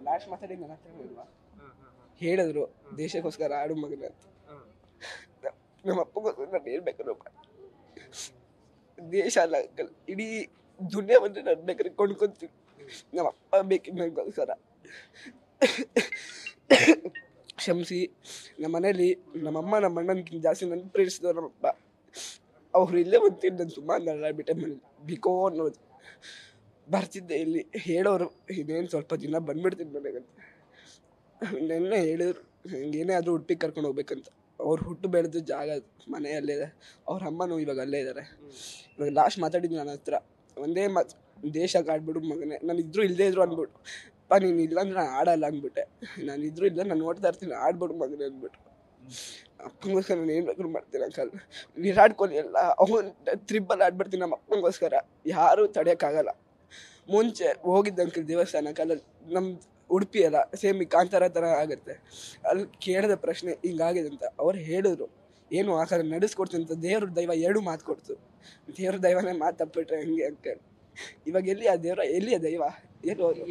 Last ಮಾತಾಡಿ ನನ್ನ ಹತ್ರ ಇಲ್ವಾ ಹೇಳಿದ್ರು ದೇಶಕ್ಕೋಸ್ಕರ ಆಡು ಮಗನ ಅಂತ. ನಮ್ಮ ಅಪ್ಪಗೋಸ್ಕರ ನಾನು ಹೇಳ್ಬೇಕಾದ್ರೆ ದೇಶ ಅಲ್ಲ ಅಂಕಲ್, ಇಡೀ ದುನಿಯಾ ಬಂದರೆ ನಾನು ಬೇಕಾದ್ರೆ ಕೊಂಡ್ಕೊಂತೀನಿ. ನಮ್ಮ ಅಪ್ಪ ಬೇಕಿದ್ದು ನನಗೋಸ್ಕರ. ಕ್ಷಮಿಸಿ. ನಮ್ಮ ಮನೇಲಿ ನಮ್ಮಮ್ಮ ನಮ್ಮ ಅಣ್ಣನಕ್ಕಿಂತ ಜಾಸ್ತಿ ನನ್ನ ಪ್ರೇರಿಸಿದವ್ರು ನಮ್ಮಪ್ಪ. ಅವ್ರು ಇಲ್ಲೇ ಬಂತೀನಿ ನಾನು ಸುಮಾರು ನಡಾಡ್ಬಿಟ್ಟೆ ಮನೇಲಿ ಬಿಕೋ ಅನ್ನೋದು. ಬರ್ತಿದ್ದೆ ಇಲ್ಲಿ ಹೇಳೋರು ಇನ್ನೇನು ಸ್ವಲ್ಪ ದಿನ ಬಂದ್ಬಿಡ್ತೀನಿ ಮನೆಗಂತ. ನೆನ್ನೆ ಹೇಳಿದ್ರು ಹಿಂಗೇನೇ ಆದರೂ ಉಡುಪಿಗೆ ಕರ್ಕೊಂಡು ಹೋಗ್ಬೇಕಂತ. ಅವ್ರು ಹುಟ್ಟು ಬೆಳೆದ ಜಾಗ ಮನೆ ಅಲ್ಲೇ ಇದೆ, ಅವ್ರ ಅಮ್ಮನೂ ಇವಾಗ ಅಲ್ಲೇ ಇದ್ದಾರೆ. ಇವಾಗ ಲಾಸ್ಟ್ ಮಾತಾಡಿದ್ದು ನನ್ನ ಹತ್ರ ಒಂದೇ ಮಾತು, ದೇಶಕ್ಕೆ ಆಡ್ಬಿಡು ಮಗನೇ, ನಾನು ಇದ್ರೂ ಇಲ್ಲದೇ ಇದ್ರು ಅಂದ್ಬಿಟ್ಟು. ಅಪ್ಪ ನೀನು ಇಲ್ಲಾಂದ್ರೆ ನಾನು ಆಡಲ್ಲ ಅಂದ್ಬಿಟ್ಟೆ. ನಾನು ಇದ್ರೂ ಇಲ್ಲ, ನಾನು ನೋಡ್ತಾ ಇರ್ತೀನಿ, ಆಡ್ಬಿಡು ಮಗನೇ ಅಂದ್ಬಿಟ್ಟು. ಅಪ್ಪನಿಗೋಸ್ಕರ ನಾನು ಏನು ಬೇಕಾದ್ರೂ ಮಾಡ್ತೀನಿ ಅಂಕಲ್. ವಿರಾಟ್ ಕೊಹ್ಲಿ ಎಲ್ಲ ಅವನು ತ್ರಿಬ್ಬಲ್ ಆಡ್ಬಿಡ್ತೀನಿ ನಮ್ಮ ಅಪ್ಪನಿಗೋಸ್ಕರ, ಯಾರೂ ತಡೆಯೋಕ್ಕಾಗಲ್ಲ. ಮುಂಚೆ ಹೋಗಿದ್ದ ಅಂಕಲ್ ದೇವಸ್ಥಾನಕ್ಕೆ, ಅಲ್ಲಿ ನಮ್ಮ ಉಡುಪಿ ಅಲ್ಲ ಸೇಮ್ ಈ ಕಾಂತಾರ ಥರ ಆಗುತ್ತೆ. ಅಲ್ಲಿ ಕೇಳಿದ ಪ್ರಶ್ನೆ ಹಿಂಗಾಗಿದೆ ಅಂತ ಅವ್ರು ಹೇಳಿದ್ರು, ಏನು ಆ ಥರ ನಡೆಸ್ಕೊಡ್ತೀನಿ ಅಂತ. ದೇವ್ರ ದೈವ ಎರಡು ಮಾತು ಕೊಡ್ತು. ದೇವ್ರ ದೈವನೇ ಮಾತು ತಪ್ಪಿಟ್ರೆ ಹಂಗೆ ಅಂಕಲ್. ಇವಾಗ ಎಲ್ಲಿ ಆ ದೇವ್ರ, ಎಲ್ಲಿ ಆ ದೈವ, ಎಲ್ಲಿ ಹೋದ್ರು?